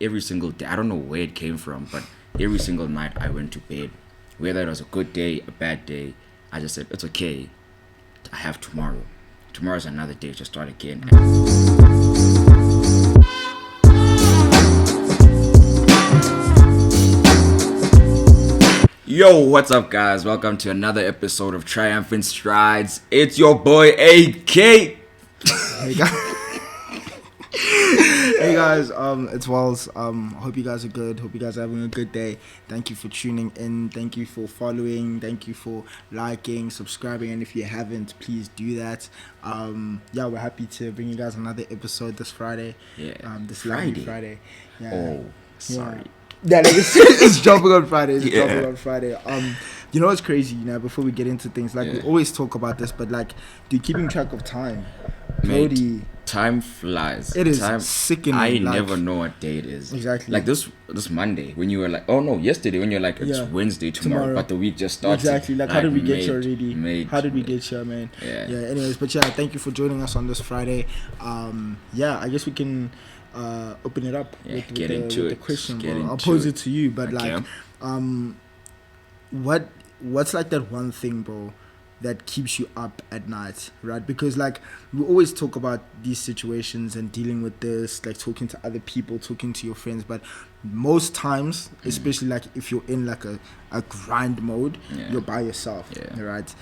every single day, I don't know where it came from, but every single night I went to bed, whether it was a good day, a bad day, I just said, it's okay, I have tomorrow. Tomorrow's another day to start again. Yo, what's up, guys? Welcome to another episode of Triumphant Strides. It's your boy AK. Hey guys, hey guys, it's Wells. Hope you guys are good. Hope you guys are having a good day. Thank you for tuning in. Thank you for following. Thank you for liking, subscribing, and if you haven't, please do that. We're happy to bring you guys another episode this Friday. This lovely Friday. Yeah. Oh, sorry. Yeah, like it's jumping on Friday. It's jumping on Friday. You know what's crazy? You know, before we get into things, like we always talk about this, but like, dude, keeping track of time, Mate, time flies. It is time, sickening. I never know what day it is. Exactly. Like this Monday, when you were like, oh no, yesterday when you're like, it's Wednesday tomorrow, but the week just started. Exactly. Like how did we get here already? How did we get here, man? Yeah. Anyways, but thank you for joining us on this Friday. I guess we can open it up with the question. I'll pose it to you, but okay. What's like that one thing, bro, that keeps you up at night, right? Because like we always talk about these situations and dealing with this, like talking to other people, talking to your friends, but most times, especially like if you're in like a grind mode, you're by yourself, right?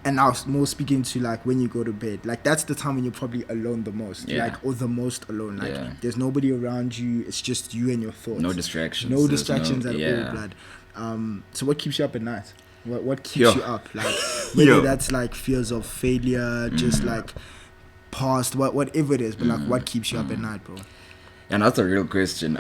And now more speaking to like when you go to bed, like that's the time when you're probably alone the most, or the most alone. Like there's nobody around you, it's just you and your thoughts. No distractions. No distractions at all, blood. So what keeps you up at night? What keeps you up? Like whether that's like fears of failure, just like past, whatever it is, but like what keeps you up at night, bro? And that's a real question.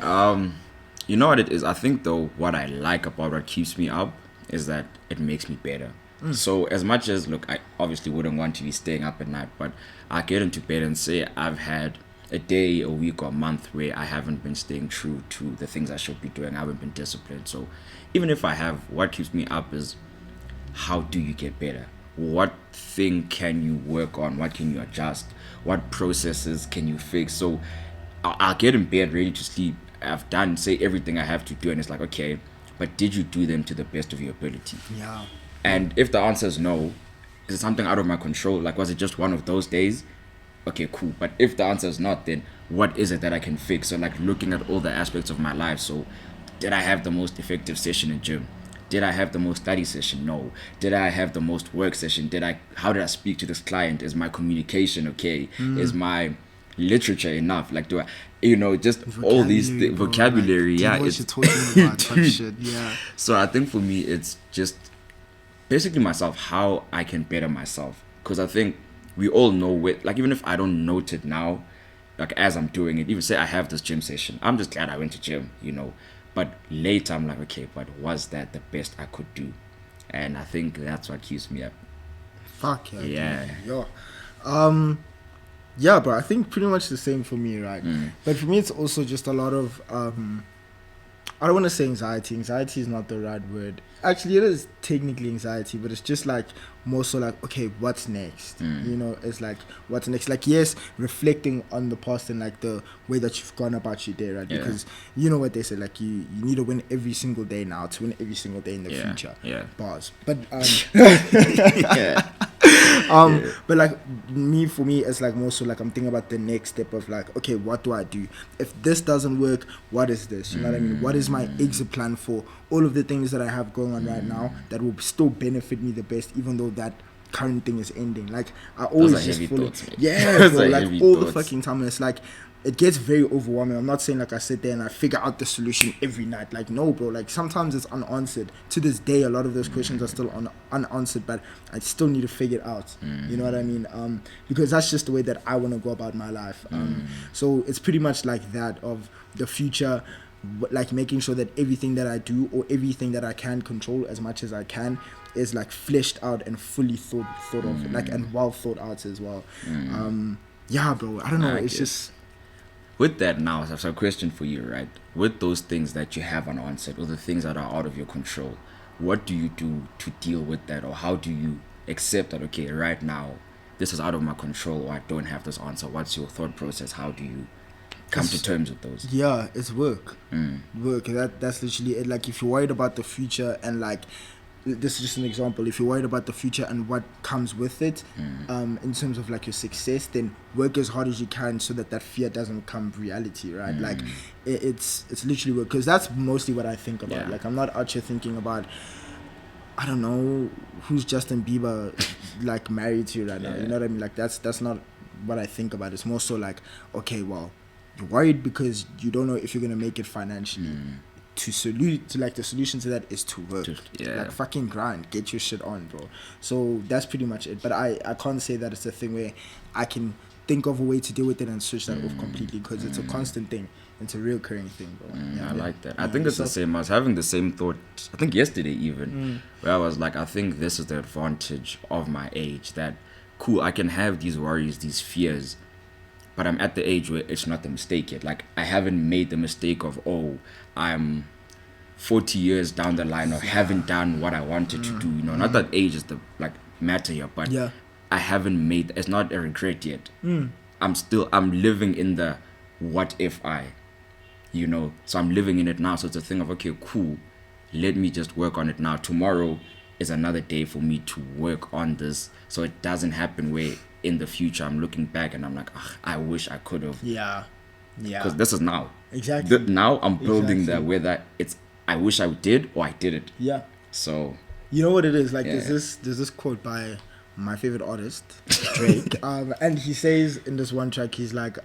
You know what it is? I think though what I like about what keeps me up is that it makes me better. So as much as, look, I obviously wouldn't want to be staying up at night, but I get into bed and say I've had a day, a week, or a month where I haven't been staying true to the things I should be doing. I haven't been disciplined. So even if I have, what keeps me up is how do you get better? What thing can you work on? What can you adjust? What processes can you fix? So I'll get in bed ready to sleep. I've done, say, everything I have to do, and it's like, okay, but did you do them to the best of your ability? Yeah. And if the answer is no, is it something out of my control? Like, was it just one of those days? Okay, cool. But if the answer is not, then what is it that I can fix? So like looking at all the aspects of my life. So did I have the most effective session in gym? Did I have the most study session? No. Did I have the most work session? How did I speak to this client? Is my communication okay? Is my literature enough? Like, do I, just all these vocabulary. Like, what you're talking about, type shit. Yeah. So I think for me, it's just basically myself, how I can better myself. Because I think we all know like even if I don't note it now, like as I'm doing it, even say I have this gym session, I'm just glad I went to gym, but later I'm like, okay, but was that the best I could do? And I think that's what keeps me up. Fuck yeah. Yeah, bro, I think pretty much the same for me, right? But for me it's also just a lot of I don't want to say anxiety. Anxiety is not the right word. Actually, it is technically anxiety, but it's just like more so like, okay, what's next? It's like, what's next? Like, yes, reflecting on the past and like the way that you've gone about your day, right? Because you know what they say, like you need to win every single day now to win every single day in the future. Yeah. Bars. But but like for me, it's like more so like I'm thinking about the next step of like, okay, what do I do? If this doesn't work, what is this? You know what I mean? What is my exit plan for all of the things that I have going on right now that will still benefit me the best, even though that current thing is ending? Like I always just follow, bro, like all the fucking time. And it's like it gets very overwhelming. I'm not saying like I sit there and I figure out the solution every night. Like no, bro. Like sometimes it's unanswered. To this day, a lot of those questions are still unanswered, but I still need to figure it out. You know what I mean? Because that's just the way that I want to go about my life. So it's pretty much like that of the future, like making sure that everything that I do or everything that I can control as much as I can is like fleshed out and fully thought of, like, and well thought out as well. Bro. I don't know. It's just. With that now, I have a question for you, right? With those things that you have unanswered or the things that are out of your control, what do you do to deal with that? Or how do you accept that, okay, right now, this is out of my control or I don't have this answer? What's your thought process? How do you come to terms with those. Yeah, it's work. Work. That's literally it. Like, if you're worried about the future, and like, this is just an example, if you're worried about the future and what comes with it, in terms of like your success, then work as hard as you can so that fear doesn't become reality, right? Like, it's literally work, because that's mostly what I think about. Like, I'm not out here thinking about, I don't know, who's Justin Bieber like married to right now. You know what I mean? Like, that's not what I think about. It's more so like, okay, well, you're worried because you don't know if you're gonna make it financially. The solution to that is to work. Like, fucking grind, get your shit on, bro. So that's pretty much it. But I can't say that it's a thing where I can think of a way to deal with it and switch that off completely, because it's a constant thing. It's a reoccurring thing, bro. I like that. I think it's the same. I was having the same thought, I think yesterday even, where I was like, I think this is the advantage of my age, that cool, I can have these worries, these fears, but I'm at the age where it's not the mistake yet. Like, I haven't made the mistake of, oh, I'm 40 years down the line or haven't done what I wanted to do. You know, not that age is the like matter here, but I haven't made. It's not a regret yet. I'm living in the what if I, you know. So I'm living in it now. So it's a thing of, okay, cool. Let me just work on it now. Tomorrow is another day for me to work on this, so it doesn't happen where in the future I'm looking back and I'm like, I wish I could have. Because this is now. Exactly. Now I'm building the whether it's I wish I did or I didn't. So you know what it is, like, there's this quote by my favorite artist, Drake, and he says in this one track, he's like,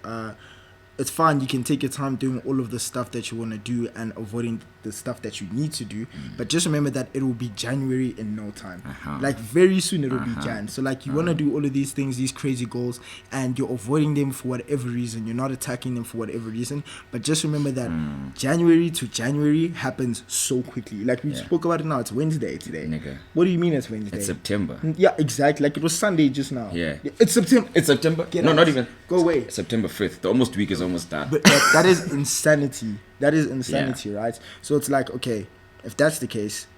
it's fine, you can take your time doing all of the stuff that you want to do and avoiding the stuff that you need to do, but just remember that it will be January in no time. Like, very soon it will be Jan. So like, you want to do all of these things, these crazy goals, and you're avoiding them for whatever reason, you're not attacking them for whatever reason, but just remember that January to January happens so quickly. Like, we spoke about it now, it's Wednesday today. Nigga. What do you mean it's Wednesday? It's September. Yeah, exactly. Like, it was Sunday just now. It's September. It's September. Get no, out. not even. Go away. September 5th. The almost week is almost done. But that is insanity. That is insanity, right? So it's like, okay, if that's the case,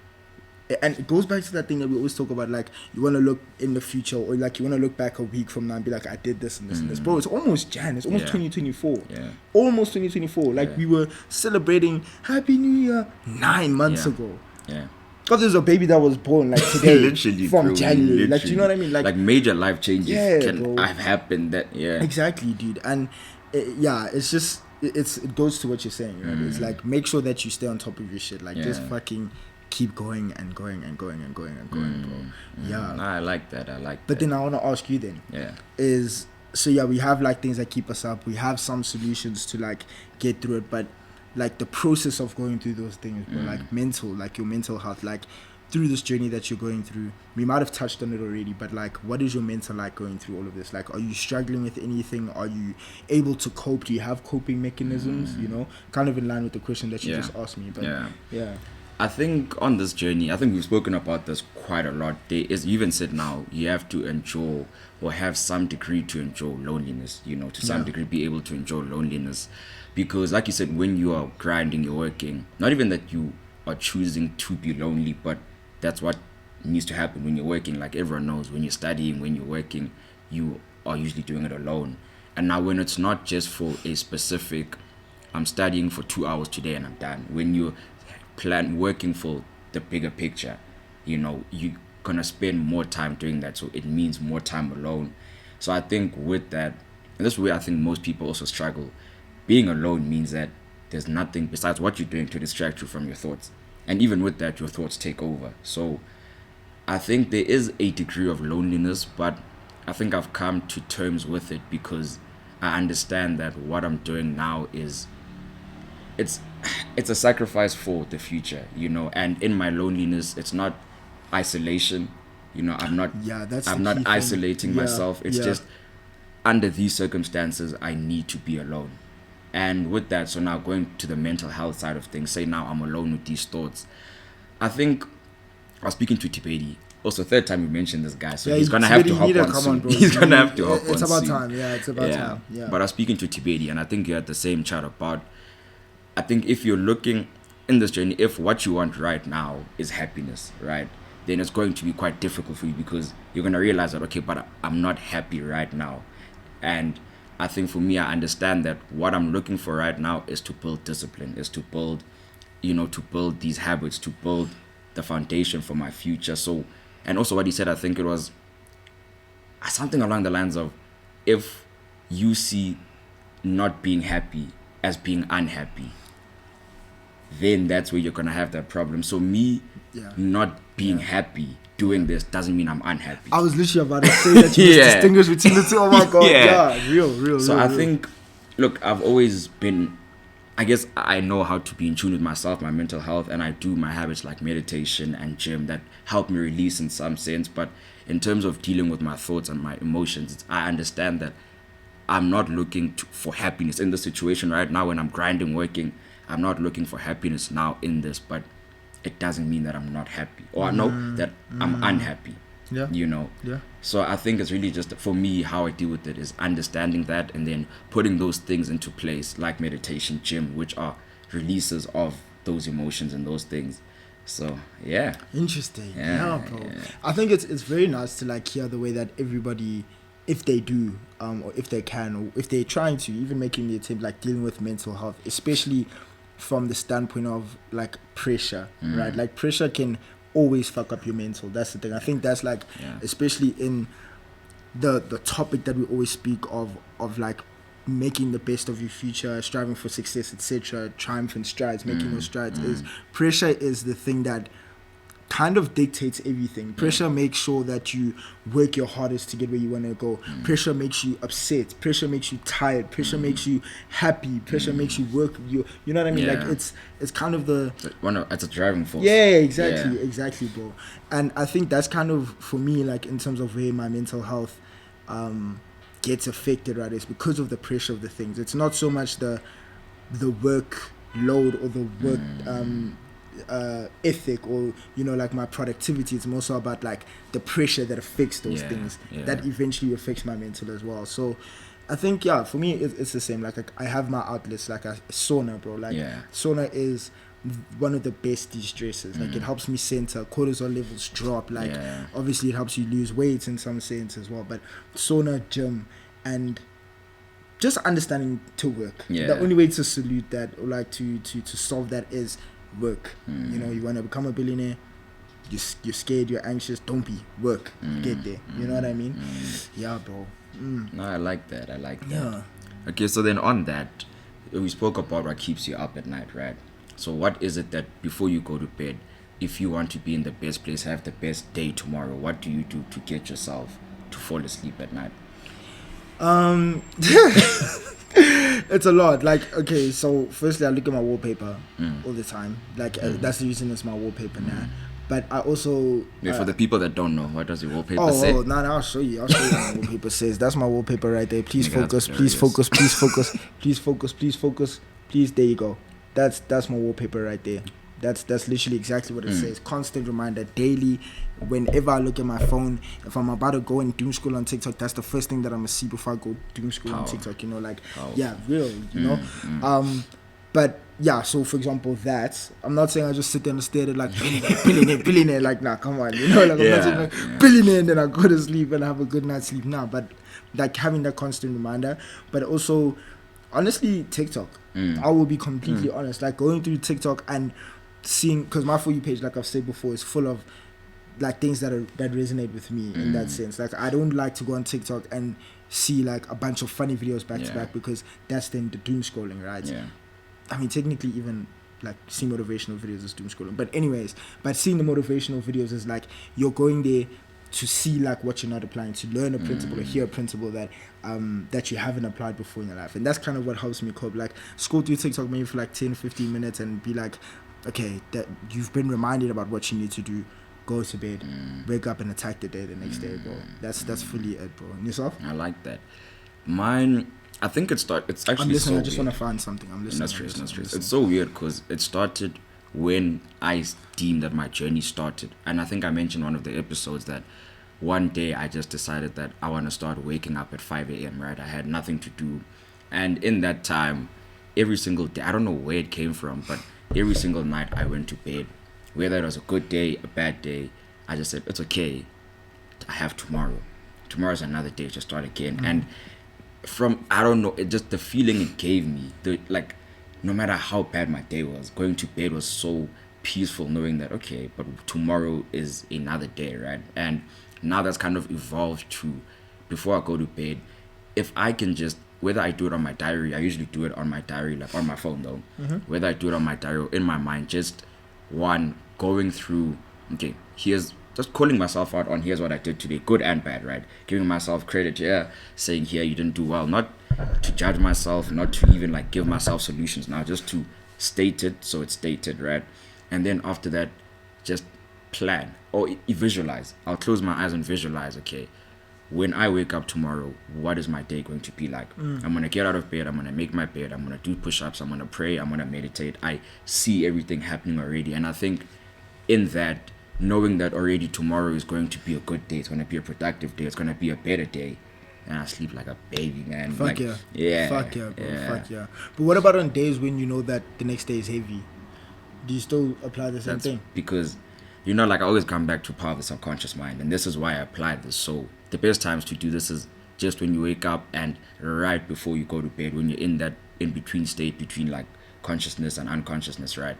and it goes back to that thing that we always talk about, like, you want to look in the future, or like, you want to look back a week from now and be like, I did this and this and this. Bro, it's almost Jan. It's almost 2024. Almost 2024. Like, we were celebrating Happy New Year 9 months ago. Because there's a baby that was born like today, literally, from bro, January. literally. Like, you know what I mean? Like major life changes bro. have happened. That exactly, dude. And it's just it goes to what you're saying, right? It's like, make sure that you stay on top of your shit. Like, just fucking keep going and going and going and going and going, bro. I like that. But then I want to ask you then. We have like things that keep us up. We have some solutions to like get through it, but like the process of going through those things, bro, like your mental health, like through this journey that you're going through, we might have touched on it already, but like, what is your mental like going through all of this? Like, are you struggling with anything? Are you able to cope? Do you have coping mechanisms? You know, kind of in line with the question that you just asked me. But I think on this journey, I think we've spoken about this quite a lot. There is, you even said now, you have to endure or have some degree to enjoy loneliness, you know, to some degree be able to enjoy loneliness. Because like you said, when you are grinding, you're working, not even that you are choosing to be lonely, but that's what needs to happen when you're working. Like, everyone knows, when you're studying, when you're working, you are usually doing it alone. And now when it's not just for a specific, I'm studying for 2 hours today and I'm done. When you plan working for the bigger picture, you know, you're gonna spend more time doing that, so it means more time alone. So I think with that, and this is where I think most people also struggle, being alone means that there's nothing besides what you're doing to distract you from your thoughts, and even with that, your thoughts take over. So I think there is a degree of loneliness, but I think I've come to terms with it because I understand that what I'm doing now is it's a sacrifice for the future, you know. And in my loneliness, it's not isolation, you know. I'm not isolating myself. It's just under these circumstances I need to be alone. And with that, so now going to the mental health side of things, say now I'm alone with these thoughts. I think I was speaking to Tibedi. Also, third time you mentioned this guy, so he's gonna have to hop on soon. He's gonna have to hop on soon. It's about time. Yeah, it's about time. Yeah. But I was speaking to Tibedi, and I think you had the same chat about, I think if you're looking in this journey, if what you want right now is happiness, right, then it's going to be quite difficult for you because you're gonna realize that, okay, but I'm not happy right now, and I think for me, I understand that what I'm looking for right now is to build discipline, is to build, to build these habits, to build the foundation for my future. So, and also what he said, I think it was something along the lines of, if you see not being happy as being unhappy, then that's where you're gonna have that problem. So me not being happy doing this doesn't mean I'm unhappy. I was literally about to say that you distinguish between the two. Oh my god, real. So I think, look, I've always been, I guess I know how to be in tune with myself, my mental health, and I do my habits like meditation and gym that help me release in some sense. But in terms of dealing with my thoughts and my emotions, I understand that I'm not looking for happiness in the situation right now when I'm grinding, working. I'm not looking for happiness now in this, but it doesn't mean that I'm not happy, or I know that I'm unhappy. Yeah. Yeah. So I think it's really just, for me, how I deal with it is understanding that and then putting those things into place, like meditation, gym, which are releases of those emotions and those things. So yeah. Interesting. Yeah, bro. Yeah. I think it's very nice to like hear the way that everybody, if they do, or if they can, or if they're trying to, even making the attempt, like dealing with mental health, especially from the standpoint of like pressure, right? Like pressure can always fuck up your mental. That's the thing. I think that's like, especially in the topic that we always speak of like making the best of your future, striving for success, etc., triumphant strides, making those strides, is pressure is the thing that kind of dictates everything. Pressure makes sure that you work your hardest to get where you want to go. Pressure makes you upset. Pressure makes you tired. Pressure makes you happy. Pressure makes you work. You know what I mean? Like it's kind of it's a driving force. Yeah, exactly, bro. And I think that's kind of, for me, like in terms of where my mental health gets affected, right? It's because of the pressure of the things. It's not so much the work load or the work ethic, or like my productivity. It's more so about like the pressure that affects those things that eventually affects my mental as well. So I think for me it's the same. Like I have my outlets, like a sauna, bro. Like sauna is one of the best de-stressors. Like it helps me center, cortisol levels drop. Like obviously it helps you lose weight in some sense as well. But sauna, gym, and just understanding to work. The only way to salute that, or like to solve that, is work. You want to become a billionaire, you're scared, you're anxious, don't be, work, get there. You know what I mean? Yeah, bro. No, I like that. Okay, so then on that, we spoke about what keeps you up at night, right? So what is it that, before you go to bed, if you want to be in the best place, have the best day tomorrow, what do you do to get yourself to fall asleep at night? It's a lot. Like, okay, so firstly I look at my wallpaper all the time. Like that's the reason it's my wallpaper now. But I also for the people that don't know, what does your wallpaper say? No, I'll show you what my wallpaper says. That's my wallpaper right there. Please focus, please focus, please, there you go. That's my wallpaper right there. That's literally exactly what it says. Constant reminder, daily. Whenever I look at my phone, if I'm about to go and doom scroll on TikTok, that's the first thing that I'm gonna see before I go doom scroll on TikTok. Real. But yeah, so for example, that I'm not saying I just sit there and stare at like billionaire, like nah, come on, like I'm not saying like billionaire and then I go to sleep and I have a good night's sleep. Nah, but like having that constant reminder, but also honestly TikTok. I will be completely honest, like going through TikTok and seeing, because my For You page, like I've said before, is full of like things that resonate with me in that sense. Like I don't like to go on TikTok and see like a bunch of funny videos back to back, because that's then the doom scrolling, right? I mean, technically even like seeing motivational videos is doom scrolling, but anyways, but seeing the motivational videos is like you're going there to see like what you're not applying, to learn a principle or hear a principle that that you haven't applied before in your life. And that's kind of what helps me cope. Like scroll through TikTok maybe for like 10-15 minutes and be like, okay, that you've been reminded about what you need to do, go to bed, wake up and attack the day the next day, bro. That's fully it, bro. And yourself? I like that. Mine, I think it's actually I'm listening, so I just want to find something. I'm listening. No stress. It's so weird because it started when I deemed that my journey started. And I think I mentioned one of the episodes that one day I just decided that I want to start waking up at 5 a.m., right? I had nothing to do. And in that time, every single day, I don't know where it came from, but every single night I went to bed. Whether it was a good day, a bad day, I just said, it's okay. I have tomorrow. Tomorrow's another day to start again. And from, I don't know, it just, the feeling it gave me, no matter how bad my day was, going to bed was so peaceful, knowing that, okay, but tomorrow is another day, right? And now that's kind of evolved to, before I go to bed, if I can just, whether I do it on my diary, I usually do it on my diary, like on my phone though, whether I do it on my diary or in my mind, just one, going through, okay, here's, just calling myself out on here's what I did today, good and bad, right? Giving myself credit, saying here you didn't do well, not to judge myself, not to even like give myself solutions now, just to state it so it's stated, right? And then after that, just plan or visualize. I'll close my eyes and visualize, okay, when I wake up tomorrow, what is my day going to be like? I'm going to get out of bed, I'm going to make my bed, I'm going to do push-ups, I'm going to pray, I'm going to meditate. I see everything happening already. And I think in that, knowing that already tomorrow is going to be a good day, it's going to be a productive day, it's going to be a better day, and I sleep like a baby, man. Fuck like, yeah. Yeah. Fuck yeah, bro. Yeah. Fuck yeah. But what about on days when you know that the next day is heavy? Do you still apply the same thing? Because, like I always come back to power of the subconscious mind, and this is why I apply this. So the best times to do this is just when you wake up and right before you go to bed, when you're in that in-between state between like consciousness and unconsciousness, right?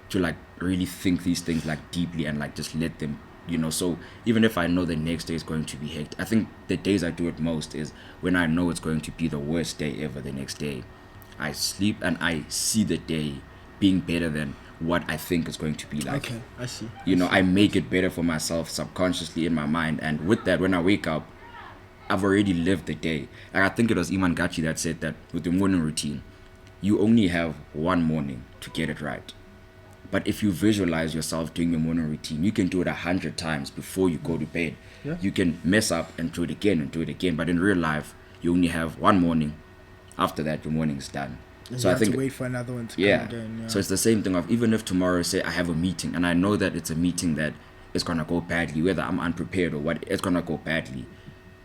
To like really think these things like deeply and like just let them, so even if I know the next day is going to be hectic, I think the days I do it most is when I know it's going to be the worst day ever. The next day I sleep and I see the day being better than what I think is going to be like. Okay, I see. I make it better for myself subconsciously in my mind, and with that, when I wake up, I've already lived the day. Like I think it was Iman Gachi that said that with the morning routine, you only have one morning to get it right. But if you visualize yourself doing your morning routine, you can do it 100 times before you go to bed. Yeah. You can mess up and do it again and do it again. But in real life, you only have one morning. After that, your morning's done. And so you I have think to wait for another one to come again. Yeah. So it's the same thing of, even if tomorrow, say I have a meeting and I know that it's a meeting that is gonna go badly, whether I'm unprepared or what, it's gonna go badly.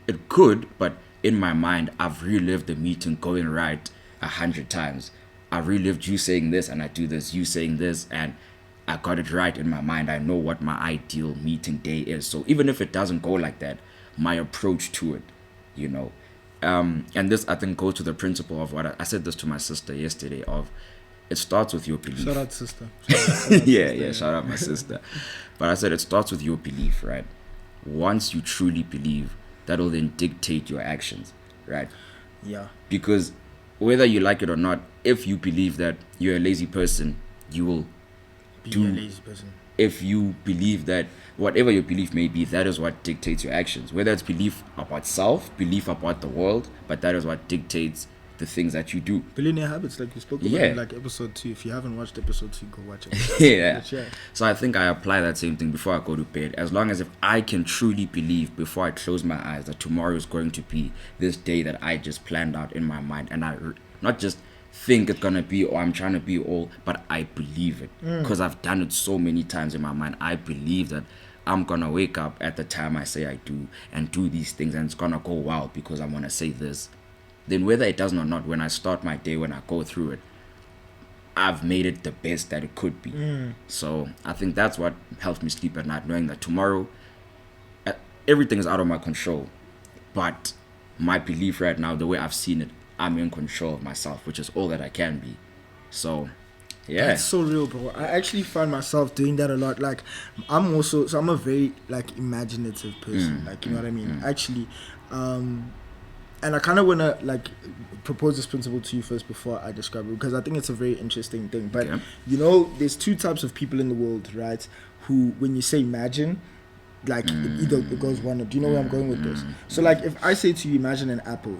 It could, but in my mind, I've relived the meeting going right 100 times. I relived you saying this and I do this, you saying this, and I got it right in my mind. I know what my ideal meeting day is. So even if it doesn't go like that, my approach to it, and this, I think, goes to the principle of what I said this to my sister yesterday, of it starts with your belief. Shout out, sister. Shout out my sister. But I said it starts with your belief, right? Once you truly believe, that'll then dictate your actions, right? Yeah. Because whether you like it or not, if you believe that you're a lazy person, you will be a lazy person. If you believe that whatever your belief may be, that is what dictates your actions. Whether it's belief about self, belief about the world, but that is what dictates the things that you do. Billionaire habits, like we spoke about in like episode 2. If you haven't watched episode 2, go watch it. Yeah. So I think I apply that same thing before I go to bed. As long as if I can truly believe before I close my eyes that tomorrow is going to be this day that I just planned out in my mind, and I not just think it's gonna be, or I'm trying to be all, but I believe it because I've done it so many times in my mind. I believe that I'm gonna wake up at the time I say I do and do these things, and it's gonna go well because I want to say this. Then whether it doesn't or not, when I start my day, when I go through it, I've made it the best that it could be. So I think that's what helps me sleep at night, knowing that tomorrow everything is out of my control, but my belief right now, the way I've seen it, I'm in control of myself, which is all that I can be. So yeah, that's so real, bro. I actually find myself doing that a lot. Like I'm a very like imaginative person, like, you know what I mean? Actually, and I kind of want to like propose this principle to you first before I describe it, because I think it's a very interesting thing. But there's two types of people in the world, right? Who, when you say imagine, like either it goes one, or do you know where I'm going with this? So like if I say to you, imagine an apple,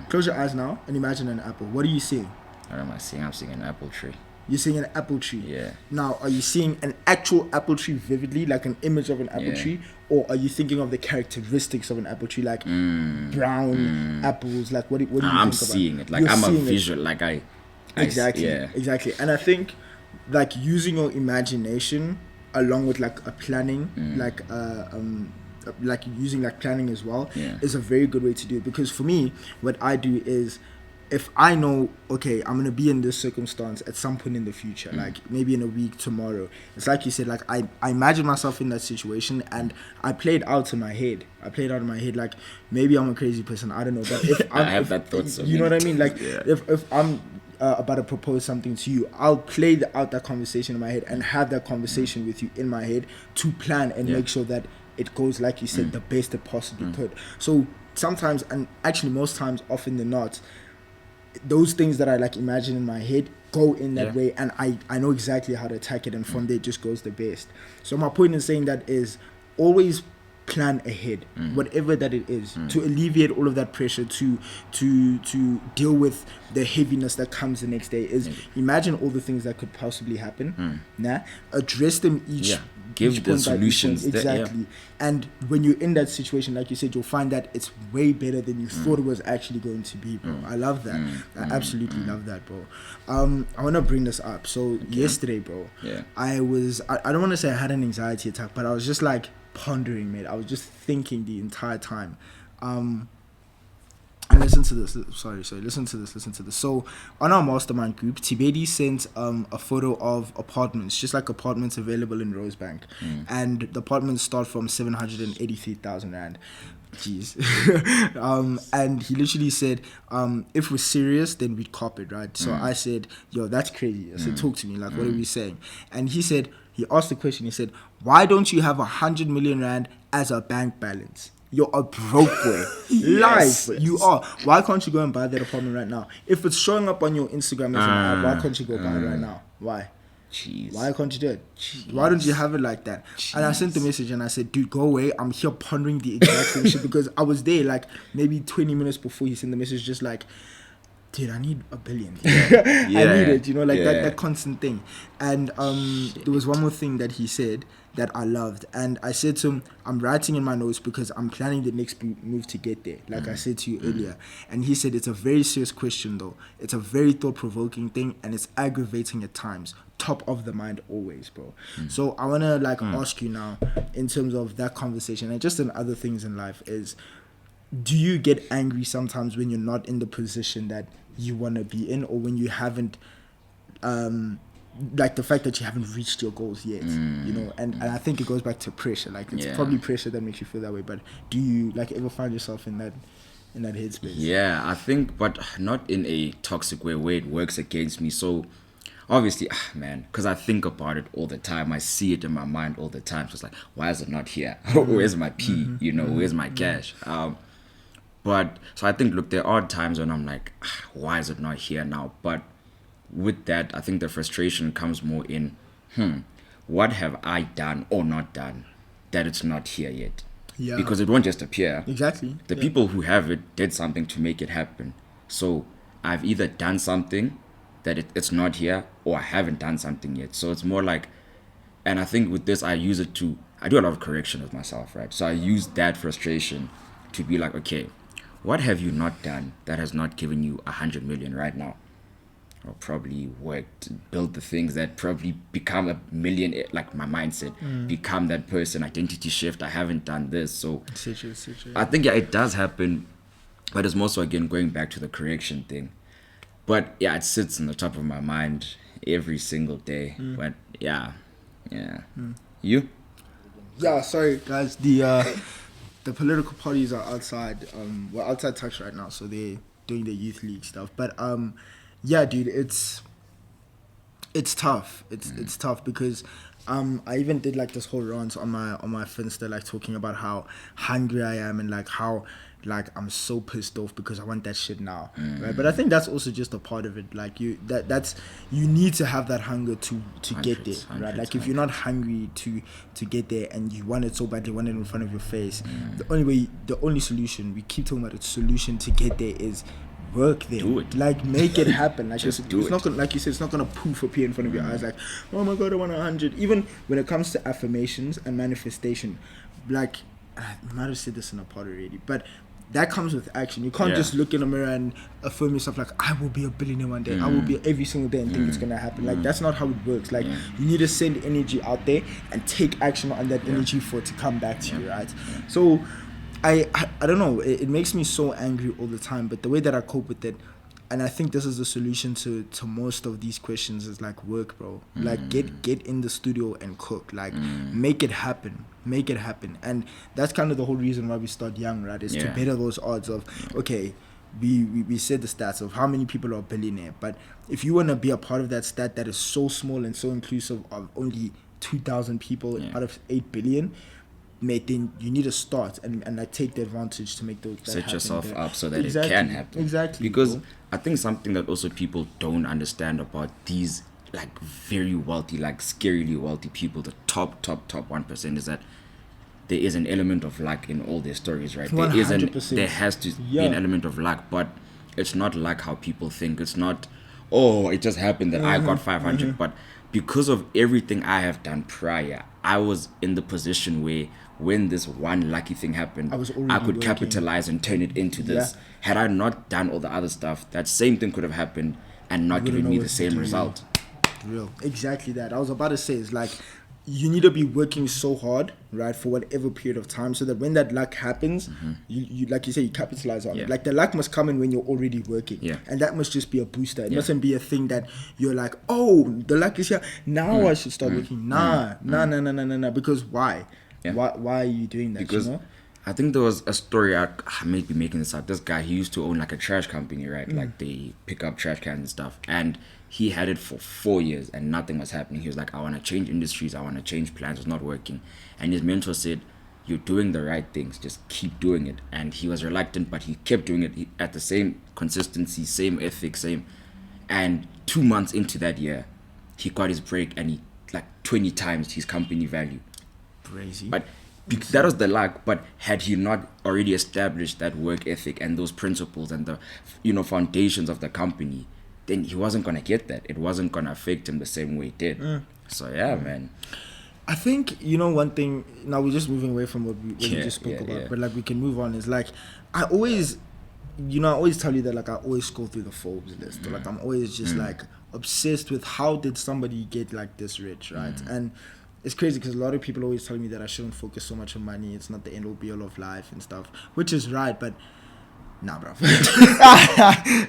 close your eyes now and imagine an apple. What are you seeing? What am I seeing? I'm seeing an apple tree. You're seeing an apple tree. Yeah. Now, are you seeing an actual apple tree vividly, like an image of an apple tree, or are you thinking of the characteristics of an apple tree, like brown apples? Like what do you think about? I'm seeing it. Like I'm a visual. Like I exactly. And I think like using your imagination along with like a planning, like using like planning as well, is a very good way to do it. Because for me, what I do is if I know, okay, I'm gonna be in this circumstance at some point in the future, like maybe in a week, tomorrow. It's like you said, like I imagine myself in that situation and I played out in my head. Like maybe I'm a crazy person, I don't know. But if I have that thought so you know what I many mean? Like times, yeah. if I'm about to propose something to you, I'll play out that conversation in my head and have that conversation with you in my head to plan and make sure that it goes, like you said, the best it possibly could. So sometimes, and actually most times, often than not, those things that I like imagine in my head go in that way, and I know exactly how to attack it, and from there it just goes the best. So my point in saying that is always plan ahead, whatever that it is, to alleviate all of that pressure, to deal with the heaviness that comes the next day. Is imagine all the things that could possibly happen, address them each. Give the solutions exactly. And when you're in that situation, like you said, you'll find that it's way better than you thought it was actually going to be, bro. I love that. I absolutely love that, bro. I want to bring this up. So yesterday, bro, I don't want to say I had an anxiety attack, but I was just like pondering, mate. I was just thinking the entire time. And listen to this. Listen to this. So on our mastermind group, Tibedi sent a photo of apartments, just like apartments available in Rosebank, and the apartments start from 783,000 rand. Jeez. And he literally said, if we're serious, then we'd cop it, right? So I said, yo, that's crazy. I said, talk to me. Like, what are we saying? And he said, he asked the question. He said, why don't you have 100 million rand as a bank balance? You're a broke boy. Yes. Life. You are. Why can't you go and buy that apartment right now? If it's showing up on your Instagram as an ad, why can't you go buy it right now? Why? Jeez. Why can't you do it? Why don't you have it like that? And I sent the message and I said, dude, go away. I'm here pondering the exact same shit, because I was there like maybe 20 minutes before he sent the message, just like, dude, I need 1 billion. I need it, that constant thing. And there was one more thing that he said that I loved, and I said to him, I'm writing in my notes because I'm planning the next move to get there, like I said to you earlier. And he said, it's a very serious question though, it's a very thought-provoking thing, and it's aggravating at times, top of the mind always, bro. So I want to ask you now, in terms of that conversation and just in other things in life, is, do you get angry sometimes when you're not in the position that you want to be in, or when you haven't like the fact that you haven't reached your goals yet, and I think it goes back to pressure. Like, it's probably pressure that makes you feel that way, but do you ever find yourself in that headspace? Yeah, I think, but not in a toxic way where it works against me. So obviously, man, because I think about it all the time. I see it in my mind all the time. So it's like, why is it not here? Where's my P? Where's my cash? But so I think, look, there are times when I'm like, why is it not here now? But with that, I think the frustration comes more in, what have I done or not done that it's not here yet? Yeah. Because it won't just appear. Exactly. The people who have it did something to make it happen. So I've either done something that it's not here, or I haven't done something yet. So it's more like, and I think with this, I do a lot of correction with myself, right? So I use that frustration to be like, okay, what have you not done that has not given you 100 million right now? Or probably worked, build the things that probably become a million, like my mindset, become that person, identity shift. I haven't done this. So I think, it does happen, but it's more so, again, going back to the correction thing. But yeah, it sits in the top of my mind every single day. But yeah. You? Yeah, sorry guys, the political parties are outside. We're outside touch right now, so they're doing the youth league stuff. But yeah, dude, it's tough. It's tough because I even did like this whole rant on my Finsta, like talking about how hungry I am and like how I'm so pissed off because I want that shit now, right? But I think that's also just a part of it. Like you need to have that hunger to get there, right? Like if you're not hungry to get there and you want it so badly, want it in front of your face, the only solution, we keep talking about the solution to get there is work there. Do it. Like make it happen. Like Just it's do it. not gonna, like you said, it's not gonna poof appear in front of your eyes like, oh my god, I want 100. Even when it comes to affirmations and manifestation, like I might have said this in a pod already, but that comes with action. You can't just look in the mirror and affirm yourself like, I will be a billionaire one day. I will be every single day and think it's gonna happen. Like that's not how it works. Like you need to send energy out there and take action on that energy for it to come back to you, right? So I don't know. It makes me so angry all the time. But the way that I cope with it, and I think this is the solution to most of these questions is like work, bro. Like get in the studio and cook. Like make it happen. And that's kind of the whole reason why we start young, right? Is to better those odds of, okay, we said the stats of how many people are a billionaire, but if you want to be a part of that stat that is so small and so inclusive of only 2,000 people out of 8 billion, mate, then you need to start and like take the advantage to make those set yourself up so that exactly. it can happen. Exactly. Because bro. I think something that also people don't understand about these like very wealthy, like scarily wealthy people, the top 1%, is that there is an element of luck in all their stories, right? 100%. There has to be an element of luck, but it's not like how people think. It's not, oh, it just happened that I got 500, but because of everything I have done prior, I was in the position where when this one lucky thing happened, I could capitalize and turn it into this. Had I not done all the other stuff, that same thing could have happened and not given me the same result. Real. Exactly that. I was about to say, it's like, you need to be working so hard, right, for whatever period of time, so that when that luck happens, you like you say, you capitalize on it. Like the luck must come in when you're already working, and that must just be a booster. It mustn't be a thing that you're like, oh, the luck is here now, I should start working. Nah. Because why? Why are you doing that? Because I think there was a story, I may be making this up. This guy, he used to own like a trash company, right? Like they pick up trash cans and stuff, and he had it for 4 years and nothing was happening. He was like, I want to change industries, I want to change plans. It's not working. And his mentor said, you're doing the right things, just keep doing it. And he was reluctant, but he kept doing it at the same consistency, same ethic, and 2 months into that year, he got his break and he like 20 times his company value. Crazy. But that was the luck. But had he not already established that work ethic and those principles and the foundations of the company, then he wasn't gonna get that. It wasn't gonna affect him the same way it did. So man, I think one thing. Now we're just moving away from what we just spoke about, but like we can move on. Is like I always tell you that like I always go through the Forbes list. Like I'm always just like obsessed with how did somebody get like this rich, right? And it's crazy because a lot of people always tell me that I shouldn't focus so much on money. It's not the end all be all of life and stuff, which is right, but. Nah, bro.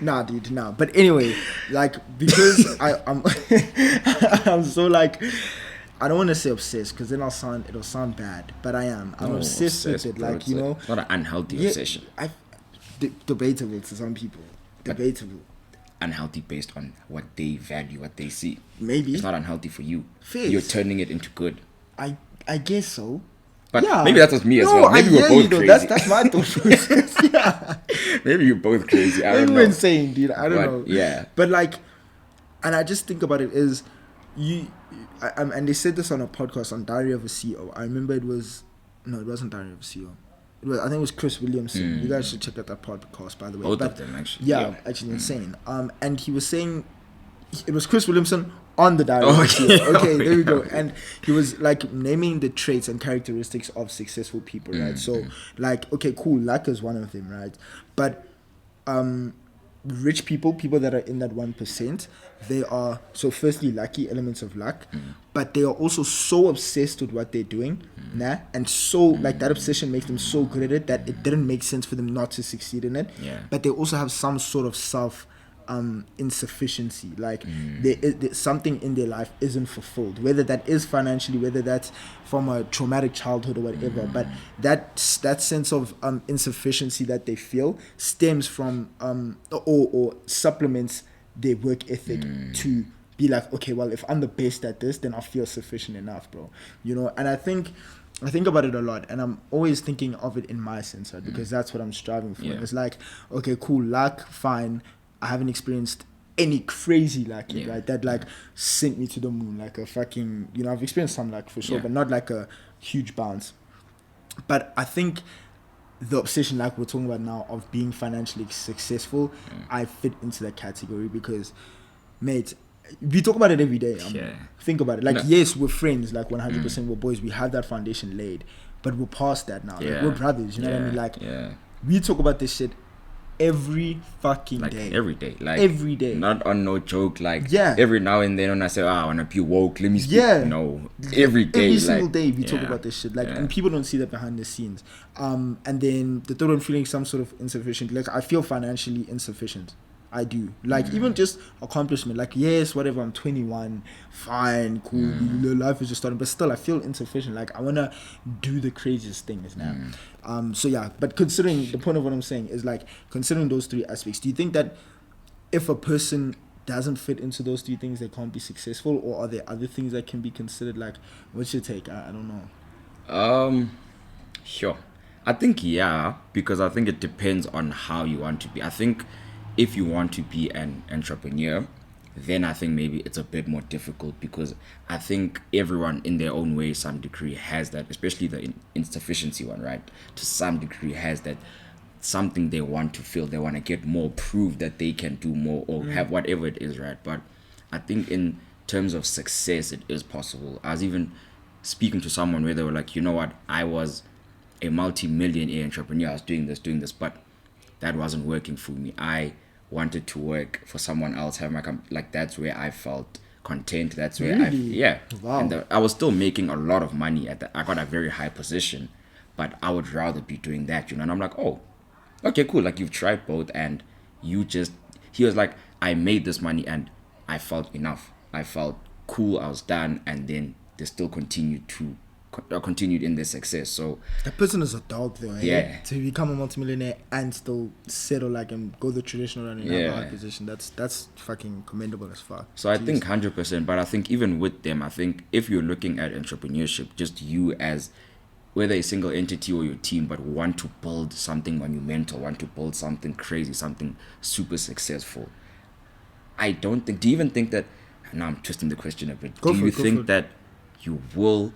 Nah, dude. Nah. But anyway, like because I'm I'm so like I don't want to say obsessed because then it'll sound bad. But I'm obsessed with it. Like it's not an unhealthy obsession. Debatable to some people. Debatable. Unhealthy based on what they value, what they see. Maybe it's not unhealthy for you. Face. You're turning it into good. I guess so. But maybe that was me as well. Maybe we're both crazy. That's my thought process. Maybe you're both crazy. I don't know. Maybe we're insane, dude. I don't know. Yeah. But like, and I just think about it is, and they said this on a podcast on Diary of a CEO. I remember it wasn't Diary of a CEO. I think it was Chris Williamson. You guys should check out that podcast, by the way. Both of them, actually. Yeah, actually insane. And he was saying, it was Chris Williamson on the Diary. Okay, there we go. And he was like naming the traits and characteristics of successful people, right? So like, okay, cool, luck is one of them, right? But rich people that are in that 1%, they are so firstly lucky, elements of luck, but they are also so obsessed with what they're doing, and so like that obsession makes them so good at it that it didn't make sense for them not to succeed in it. But they also have some sort of self insufficiency, like there something in their life isn't fulfilled, whether that is financially, whether that's from a traumatic childhood or whatever, but that sense of insufficiency that they feel stems from or supplements their work ethic to be like, okay, well, if I'm the best at this, then I feel sufficient enough, bro. And I think about it a lot, and I'm always thinking of it in my sense, right? Because that's what I'm striving for. And it's like, okay, cool, luck, fine. I haven't experienced any crazy luck, right? That like sent me to the moon, like a fucking, I've experienced some luck for sure, but not like a huge bounce. But I think the obsession, like we're talking about now, of being financially successful, I fit into that category because, mate, we talk about it every day. Think about it. Like, yes, we're friends, like 100%, we're boys, we have that foundation laid, but we're past that now. Like, we're brothers, you know what I mean? Like, we talk about this shit every fucking day. Every day. Like every day. Not on no joke. Like every now and then when I say, I want to be woke, let me speak. No. Every day. Every single day we talk about this shit. Like and people don't see that behind the scenes. And then the third one, feeling some sort of insufficient. Like I feel financially insufficient. I do. Like, even just accomplishment. Like, yes, whatever, I'm 21, fine, cool, life is just starting. But still, I feel insufficient. Like, I want to do the craziest things now. So, yeah. But considering, the point of what I'm saying is, like, considering those three aspects, do you think that if a person doesn't fit into those three things, they can't be successful? Or are there other things that can be considered? Like, what's your take? I don't know. Sure. I think, yeah, because I think it depends on how you want to be. I think if you want to be an entrepreneur, then I think maybe it's a bit more difficult, because I think everyone in their own way, some degree, has that, especially the insufficiency one, right? To some degree has that something they want to feel, they want to get more, prove that they can do more, or have whatever it is, right? But I think in terms of success, it is possible. I was even speaking to someone where they were like, you know what, I was a multi-millionaire entrepreneur, I was doing this, but that wasn't working for me. I wanted to work for someone else, have my like, that's where I felt content. That's where Wow. And I was still making a lot of money I got a very high position, but I would rather be doing that, and I'm like, oh, okay, cool, like, you've tried both, and he was like, I made this money and I felt enough, I felt cool, I was done, and then they still continued in their success. So that person is a dog, though. Yeah. To become a multimillionaire and still settle, like, and go the traditional route and have a high position, that's fucking commendable as fuck. So I think 100%, but I think even with them, I think if you're looking at entrepreneurship, just you as whether a single entity or your team, but want to build something monumental, want to build something crazy, something super successful, I don't think, do you even think that, now I'm twisting the question a bit, do you think that you will,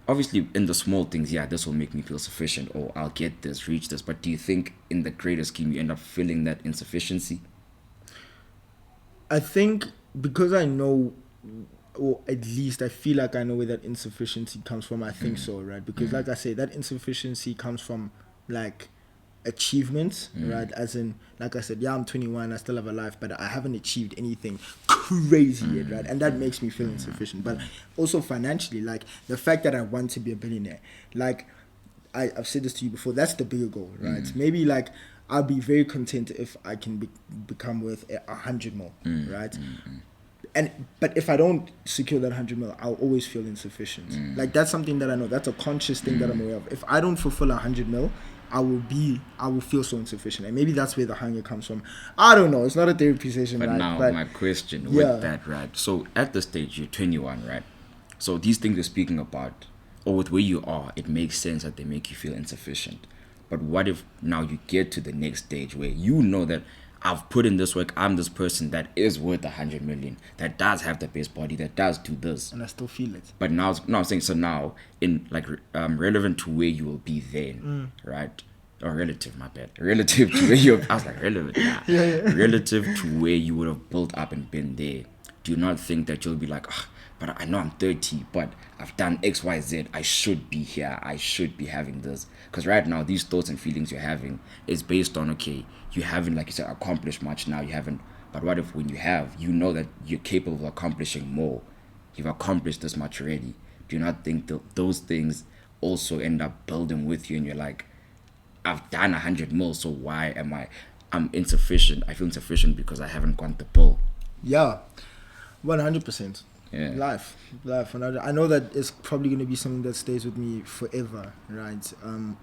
obviously in the small things, this will make me feel sufficient, or I'll get this, reach this, but do you think in the greater scheme you end up feeling that insufficiency? I think because I know, or at least I feel like I know where that insufficiency comes from. I think so, right? Because like I say, that insufficiency comes from, like, achievements, right? As in, like I said, I'm 21, I still have a life, but I haven't achieved anything crazy yet, right? And that makes me feel insufficient. But also financially, like, the fact that I want to be a billionaire, like, I've said this to you before, that's the bigger goal, right? Maybe, like, I'll be very content if I can become worth 100 mil, right? But if I don't secure that 100 mil, I'll always feel insufficient. Like, that's something that I know. That's a conscious thing that I'm aware of. If I don't fulfill 100 mil, I will feel so insufficient. And maybe that's where the hunger comes from. I don't know. It's not a therapy session, but right? Now my question with that, right? So at the stage, you're 21, right? So these things you're speaking about, or with where you are, it makes sense that they make you feel insufficient. But what if now you get to the next stage where you know that I've put in this work, I'm this person that is worth 100 million, that does have the best body, that does do this, and I still feel it. But now I'm saying, so now in, like, relevant to where you will be then, right? Or relative, my bad. Relative to where you're, I was like, relevant. Relative to where you would have built up and been there. Do you not think that you'll be like, but I know I'm 30, but I've done X, Y, Z. I should be here. I should be having this. Because right now, these thoughts and feelings you're having is based on, okay, you haven't, like you said, accomplished much now. You haven't. But what if when you have, you know that you're capable of accomplishing more? You've accomplished this much already. Do you not think that those things also end up building with you, and you're like, I've done 100 mil, so why am I'm insufficient? I feel insufficient because I haven't got the bill. Yeah, 100%. Yeah. Life. And I know that it's probably going to be something that stays with me forever, right?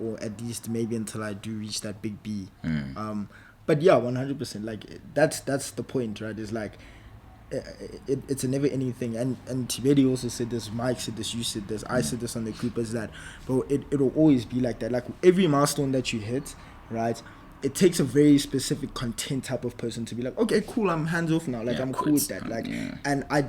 Or at least maybe until I do reach that big B. But yeah, 100%. Like, that's the point, right? It's like, it's a never-ending thing. And Tibedi also said this, Mike said this, you said this, I said this on the group, is that, bro, it'll always be like that. Like, every milestone that you hit, right, it takes a very specific content type of person to be like, okay, cool, I'm hands off now. Like, I'm cool with that. Like, and I,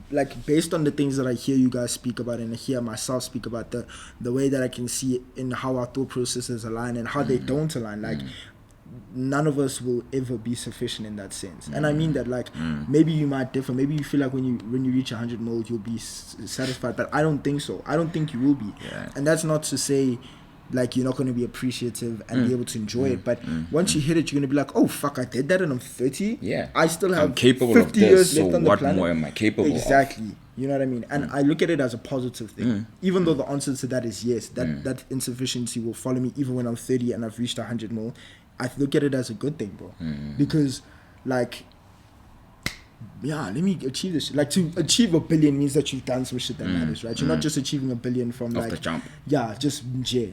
like, based on the things that I hear you guys speak about and I hear myself speak about, the way that I can see it in how our thought processes align and how they don't align, like, none of us will ever be sufficient in that sense. And I mean that, like, maybe you might differ. Maybe you feel like when you reach 100 mil, you'll be satisfied. But I don't think so. I don't think you will be. And that's not to say, like, you're not going to be appreciative and be able to enjoy it. But once you hit it, you're going to be like, oh, fuck, I did that and I'm 30. Yeah. I still have I'm capable 50 of this, years left so on the what planet. more am I capable Exactly. of? You know what I mean? And I look at it as a positive thing. Even though the answer to that is yes, that insufficiency will follow me even when I'm 30 and I've reached 100 mil. I look at it as a good thing, bro. Because, like, yeah, let me achieve this. Like, to achieve 1 billion means that you've done some shit that matters, right? You're not just achieving 1 billion from Off like the jump. Yeah, just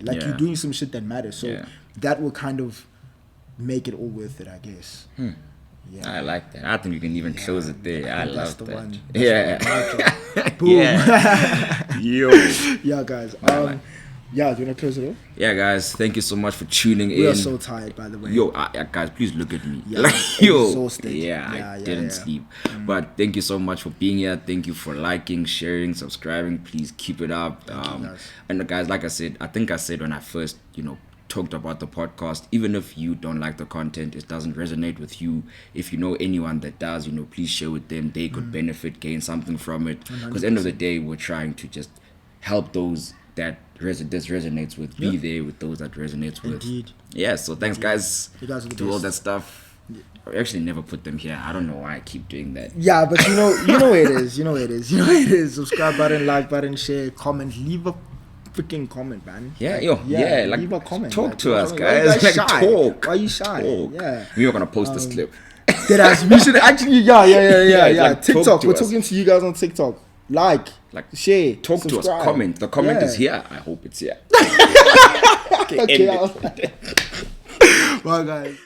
like you're doing some shit that matters. So that will kind of make it all worth it, I guess. Yeah, I like that. I think you can even close it there. I love that. One. Boom. Yeah. Yo. Yeah, guys. Yeah, do you want to close it off? Yeah, guys. Thank you so much for tuning in. We are so tired, by the way. Yo, guys, please look at me. Yeah, like, yo, exhausted. I didn't sleep. But thank you so much for being here. Thank you for liking, sharing, subscribing. Please keep it up. And guys, like I said, I think I said when I first, talked about the podcast, even if you don't like the content, it doesn't resonate with you, if you know anyone that does, please share with them. They could benefit, gain something from it, because at the end of the day, we're trying to just help those that this resonates with, be there with those that resonates with. Yeah, so thanks guys. You guys are the do best. All that stuff. I actually never put them here. I don't know why I keep doing that. Yeah, but you know where it is. You know where it is. Subscribe button, like button, share, comment, leave a freaking comment, man. Yeah, like leave a comment. Talk to us, guys. Like, talk. Why are you shy? Talk. Yeah. We are gonna post this clip. We should actually, like, TikTok. We're talking to you guys on TikTok. Like, share, talk subscribe. To us. Comment. The comment is here. I hope it's here. Okay, bye, guys.